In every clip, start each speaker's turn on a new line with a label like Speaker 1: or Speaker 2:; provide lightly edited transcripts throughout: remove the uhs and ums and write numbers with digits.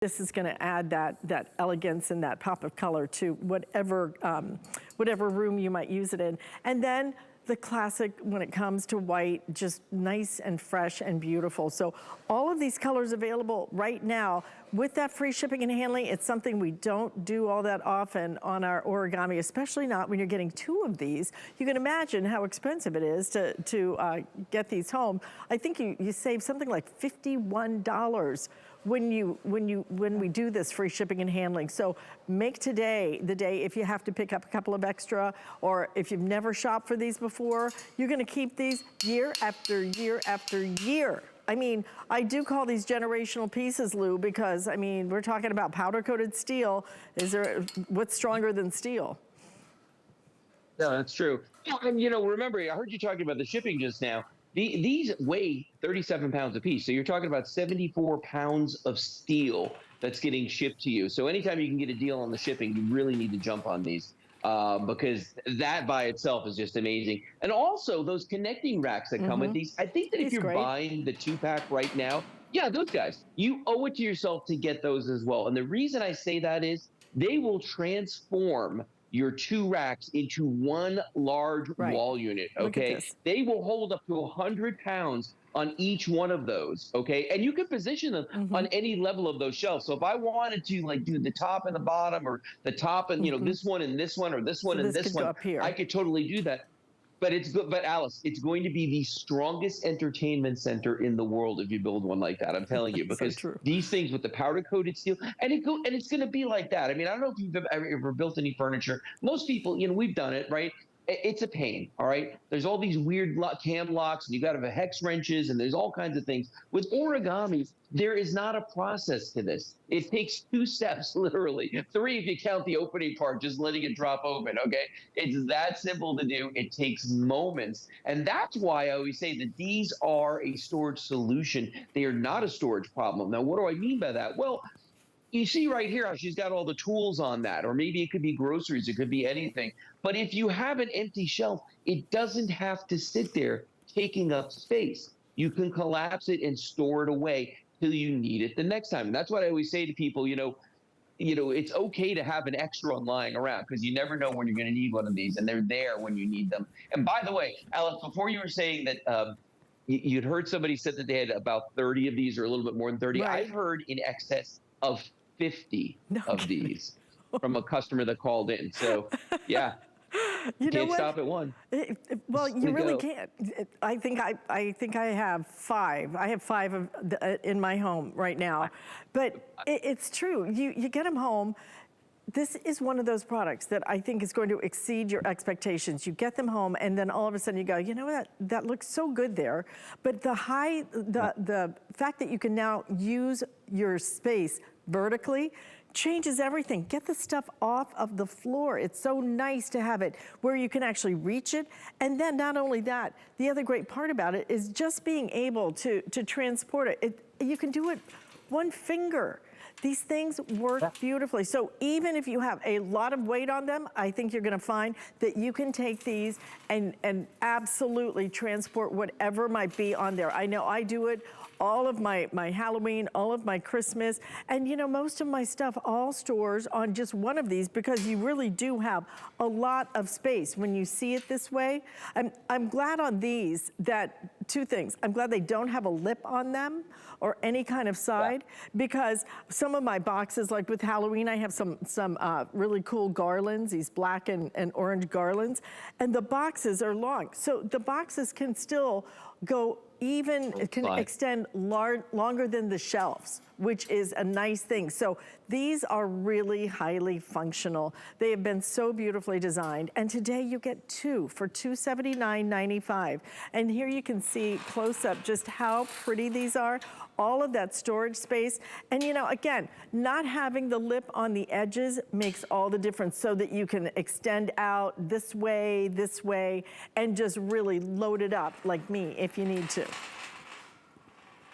Speaker 1: This is going to add that elegance and that pop of color to whatever whatever room you might use it in. And then the classic when it comes to white, just nice and fresh and beautiful. So all of these colors available right now with that free shipping and handling. It's something we don't do all that often on our Origami, especially not when you're getting 2 of these. You can imagine how expensive it is to get these home. I think you save something like $51 when we do this free shipping and handling. So make today the day if you have to pick up a couple of extra, or if you've never shopped for these before, you're gonna keep these year after year after year. I mean, I do call these generational pieces, Lou, because I mean, we're talking about powder coated steel. What's stronger than steel?
Speaker 2: No, that's true. Yeah, and remember, I heard you talking about the shipping just now. These weigh 37 pounds apiece. So you're talking about 74 pounds of steel that's getting shipped to you. So anytime you can get a deal on the shipping, you really need to jump on these because that by itself is just amazing. And also those connecting racks that come with these. I think that if
Speaker 1: It's
Speaker 2: you're
Speaker 1: great.
Speaker 2: buying the 2-pack right now, yeah, those guys, you owe it to yourself to get those as well. And the reason I say that is they will transform your 2 racks into one large
Speaker 1: Right.
Speaker 2: wall unit.
Speaker 1: Look at
Speaker 2: Okay,
Speaker 1: this.
Speaker 2: they will hold up to 100 pounds on each one of those. Okay, and you can position them on any level of those shelves. So if I wanted to like do the top and the bottom, or the top and this one and this one, or this
Speaker 1: So
Speaker 2: one and
Speaker 1: this
Speaker 2: this
Speaker 1: could go
Speaker 2: one,
Speaker 1: up
Speaker 2: I
Speaker 1: here.
Speaker 2: could totally do that. But it's good. But Alice, it's going to be the strongest entertainment center in the world if you build one like that. I'm telling you,
Speaker 1: So
Speaker 2: because
Speaker 1: true.
Speaker 2: these things with the powder coated steel, and it's going to be like that. I mean, I don't know if you've ever built any furniture. Most people, we've done it, right? It's a pain. All right. There's all these weird cam locks, and you got to have hex wrenches, and there's all kinds of things. With origami, there is not a process to this. It takes 2 steps, literally 3 if you count the opening part, just letting it drop open. Okay. It's that simple to do. It takes moments. And that's why I always say that these are a storage solution. They are not a storage problem. Now, what do I mean by that? Well, you see right here how she's got all the tools on that, or maybe it could be groceries, it could be anything. But if you have an empty shelf, it doesn't have to sit there taking up space. You can collapse it and store it away till you need it the next time. And that's what I always say to people, it's okay to have an extra one lying around because you never know when you're going to need one of these, and they're there when you need them. And by the way, Alex, before you were saying that you'd heard somebody said that they had about 30 of these or a little bit more than 30.
Speaker 1: Right.
Speaker 2: I've heard in excess of 50
Speaker 1: No
Speaker 2: of
Speaker 1: kidding.
Speaker 2: these from a customer that called in. So, yeah,
Speaker 1: You know
Speaker 2: can't
Speaker 1: what?
Speaker 2: stop at one.
Speaker 1: Well,
Speaker 2: Just
Speaker 1: you
Speaker 2: to
Speaker 1: really
Speaker 2: go.
Speaker 1: can't. I think I have 5. I have 5 in my home right now. But it's true. You get them home. This is one of those products that I think is going to exceed your expectations. You get them home, and then all of a sudden you go, you know what? That looks so good there. But the fact that you can now use your space vertically changes everything. Get the stuff off of the floor. It's so nice to have it where you can actually reach it. And then not only that, the other great part about it is just being able to transport it. You can do it one finger. These things work beautifully. So even if you have a lot of weight on them, I think you're gonna find that you can take these and absolutely transport whatever might be on there. I know I do it, all of my Halloween, all of my Christmas, and most of my stuff all stores on just one of these because you really do have a lot of space when you see it this way. I'm glad on these that 2 things. I'm glad they don't have a lip on them or any kind of side, because some of my boxes, like with Halloween, I have some really cool garlands, these black and orange garlands, and the boxes are long. So the boxes can still go it can extend longer than the shelves, which is a nice thing. So these are really highly functional. They have been so beautifully designed. And today you get 2 for $279.95. And here you can see close up just how pretty these are. All of that storage space. And again, not having the lip on the edges makes all the difference, so that you can extend out this way, and just really load it up like me if you need to.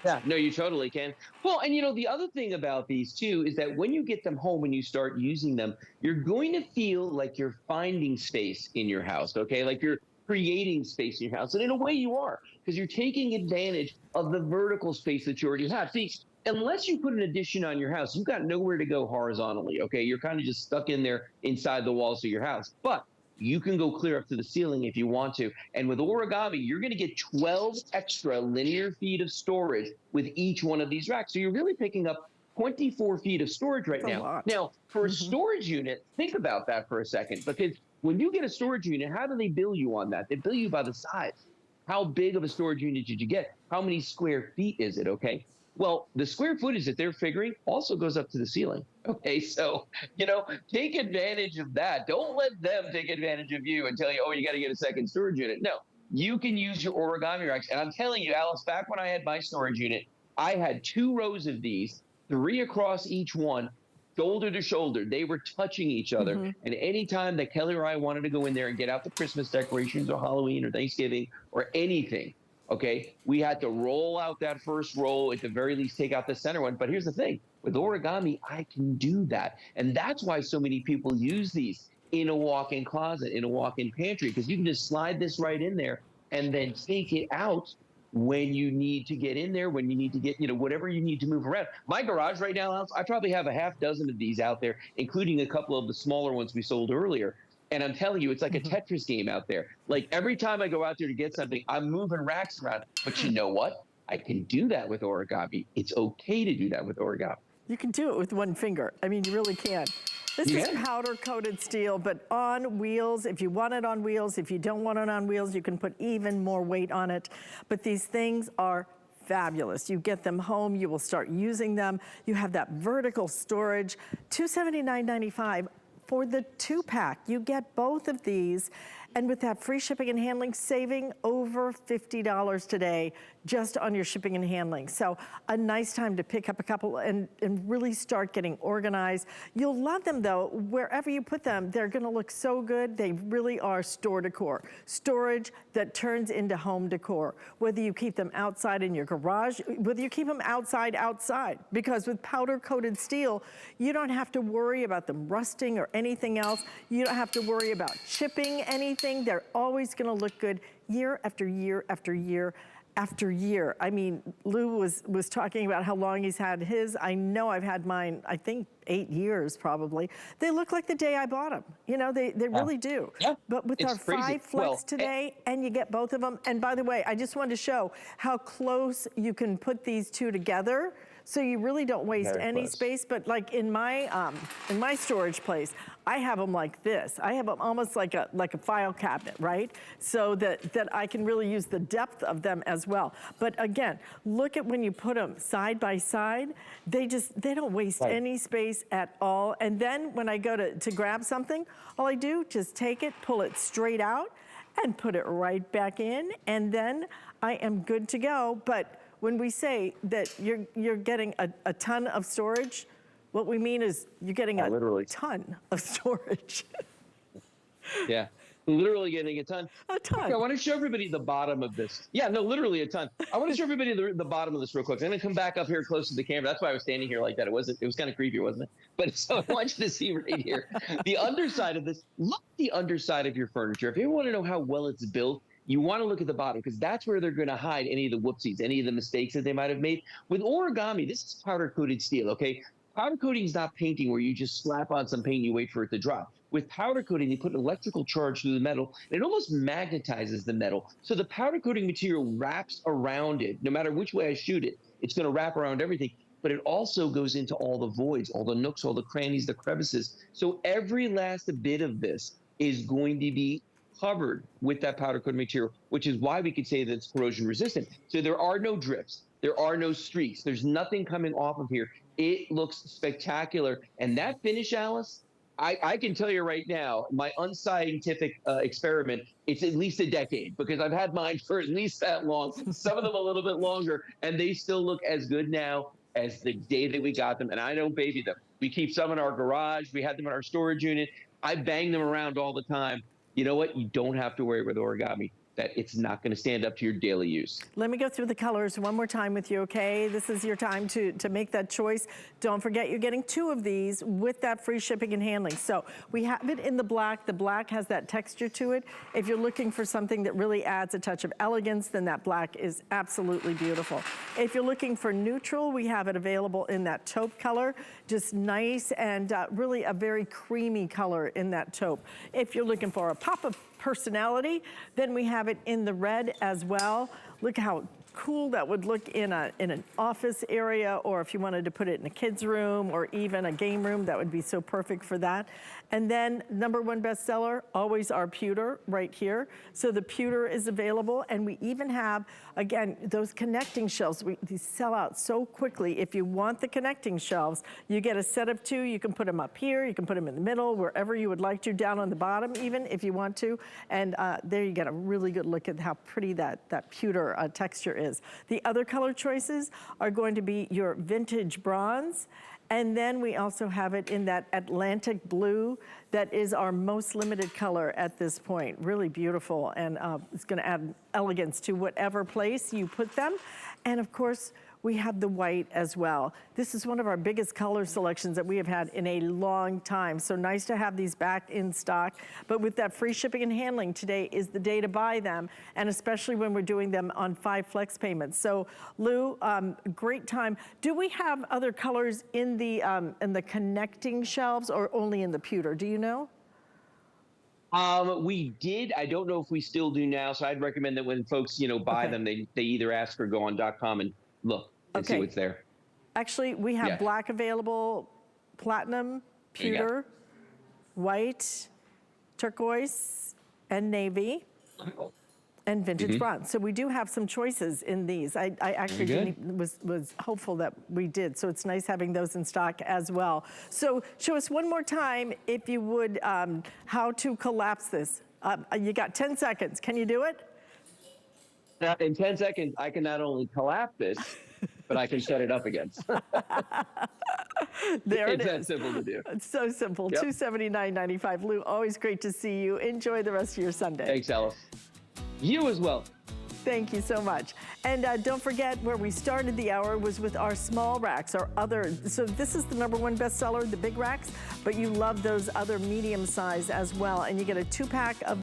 Speaker 2: Yeah, no, you totally can. Well, and the other thing about these too is that when you get them home and you start using them, you're going to feel like you're finding space in your house, okay? Like you're creating space in your house. And in a way you are, because you're taking advantage of the vertical space that you already have. See, unless you put an addition on your house, you've got nowhere to go horizontally. Okay, you're kind of just stuck in there inside the walls of your house. But you can go clear up to the ceiling if you want to. And with origami, you're going to get 12 extra linear feet of storage with each one of these racks. So you're really picking up 24 feet of storage right
Speaker 1: That's a
Speaker 2: now.
Speaker 1: lot.
Speaker 2: Now, for a storage unit, think about that for a second, because when you get a storage unit, how do they bill you on that? They bill you by the size. How big of a storage unit did you get? How many square feet is it? Okay. Well, the square footage that they're figuring also goes up to the ceiling. Okay. So, take advantage of that. Don't let them take advantage of you and tell you, oh, you got to get a second storage unit. No, you can use your origami racks. And I'm telling you, Alice, back when I had my storage unit, I had 2 rows of these, 3 across each one, shoulder to shoulder. They were touching each other. And anytime that Kelly or I wanted to go in there and get out the Christmas decorations or Halloween or Thanksgiving or anything, okay, we had to roll out that first roll, at the very least take out the center one. But here's the thing, with origami, I can do that. And that's why so many people use these in a walk-in closet, in a walk-in pantry, because you can just slide this right in there and then take it out when you need to get in there, when you need to get, whatever you need to move around. My garage right now, I probably have a half dozen of these out there, including a couple of the smaller ones we sold earlier. And I'm telling you, it's like a Tetris game out there. Like every time I go out there to get something, I'm moving racks around. But you know what? I can do that with origami. It's okay to do that with origami.
Speaker 1: You can do it with one finger. I mean, you really can. This is powder-coated steel, but on wheels. If you want it on wheels, if you don't want it on wheels, you can put even more weight on it. But these things are fabulous. You get them home, you will start using them. You have that vertical storage, $279.95 for the 2-pack. You get both of these, and with that free shipping and handling, saving over $50 today just on your shipping and handling. So a nice time to pick up a couple and really start getting organized. You'll love them though. Wherever you put them, they're gonna look so good. They really are store decor. Storage that turns into home decor. Whether you keep them outside in your garage, whether you keep them outside, because with powder coated steel, you don't have to worry about them rusting or anything else. You don't have to worry about chipping anything. They're always gonna look good year after year after year after year. I mean, Lou was talking about how long he's had his. I know I've had mine, I think 8 years probably. They look like the day I bought them. They really do.
Speaker 2: Yeah,
Speaker 1: but with our
Speaker 2: crazy.
Speaker 1: 5 flex today, and you get both of them. And by the way, I just wanted to show how close you can put these two together. So you really don't waste any space, but like in my storage place, I have them like this. I have them almost like a file cabinet, right? So that I can really use the depth of them as well. But again, look at when you put them side by side, they don't waste any space at all. And then when I go to grab something, all I do, just take it, pull it straight out, and put it right back in, and then I am good to go. But when we say that you're getting a ton of storage, what we mean is you're getting a ton of storage.
Speaker 2: Yeah, literally getting a ton.
Speaker 1: A ton.
Speaker 2: Okay, I want to show everybody the bottom of this. Yeah, no, literally a ton. I want to show everybody the bottom of this real quick. I'm going to come back up here close to the camera. That's why I was standing here like that. It was kind of creepy, wasn't it? But so I want you to see right here. The underside of this, look at the underside of your furniture. If you want to know how well it's built, you want to look at the bottom, because that's where they're going to hide any of the whoopsies, any of the mistakes that they might have made. With origami, this is powder-coated steel, okay? Powder coating is not painting where you just slap on some paint and you wait for it to drop. With powder coating, they put an electrical charge through the metal, and it almost magnetizes the metal. So the powder coating material wraps around it. No matter which way I shoot it, it's going to wrap around everything. But it also goes into all the voids, all the nooks, all the crannies, the crevices. So every last bit of this is going to be covered with that powder coated material, which is why we could say that it's corrosion resistant. So there are no drips, there are no streaks, there's nothing coming off of here. It looks spectacular. And that finish, Alice, I can tell you right now, my unscientific experiment, it's at least a decade, because I've had mine for at least that long, some of them a little bit longer, and they still look as good now as the day that we got them. And I don't baby them. We keep some in our garage, we had them in our storage unit. I bang them around all the time. You know what? You don't have to worry with origami. that it's not going to stand up to your daily use.
Speaker 1: Let me go through the colors one more time with you, okay? This is your time to make that choice. Don't forget you're getting 2 of these with that free shipping and handling. So we have it in the black. The black has that texture to it. If you're looking for something that really adds a touch of elegance, then that black is absolutely beautiful. If you're looking for neutral, we have it available in that taupe color, just nice and really a very creamy color in that taupe. If you're looking for a pop of personality, then we have it in the red as well. Look how cool that would look in an office area, or if you wanted to put it in a kid's room or even a game room, that would be so perfect for that. And then #1 bestseller, always our pewter right here. So the pewter is available, and we even have, again, those connecting shelves. These sell out so quickly. If you want the connecting shelves, you get a set of 2. You can put them up here, you can put them in the middle, wherever you would like to, down on the bottom even if you want to. And there you get a really good look at how pretty that pewter texture is. The other color choices are going to be your vintage bronze, and then we also have it in that Atlantic blue that is our most limited color at this point. Really beautiful, and it's gonna add elegance to whatever place you put them. And of course, we have the white as well. This is one of our biggest color selections that we have had in a long time. So nice to have these back in stock. But with that free shipping and handling, today is the day to buy them, and especially when we're doing them on 5 flex payments. So Lou, great time. Do we have other colors in the connecting shelves, or only in the pewter? Do you know?
Speaker 2: We did. I don't know if we still do now. So I'd recommend that when folks, buy them, they either ask or go on .com and look and see what's there.
Speaker 1: Actually, we have black available, platinum, pewter, white, turquoise, and navy, and vintage bronze. So we do have some choices in these. I actually was hopeful that we did. So it's nice having those in stock as well. So show us one more time, if you would, how to collapse this. You got 10 seconds. Can you do it?
Speaker 2: In 10 seconds, I can not only collapse this, but I can shut it up again.
Speaker 1: There it is.
Speaker 2: It's that simple to do.
Speaker 1: It's so simple. Yep. $279.95. Lou, always great to see you. Enjoy the rest of your Sunday.
Speaker 2: Thanks, Alice. You as well.
Speaker 1: Thank you so much. And don't forget, where we started the hour was with our small racks, our other. So this is the #1 bestseller, the big racks, but you love those other medium size as well. And you get a 2-pack of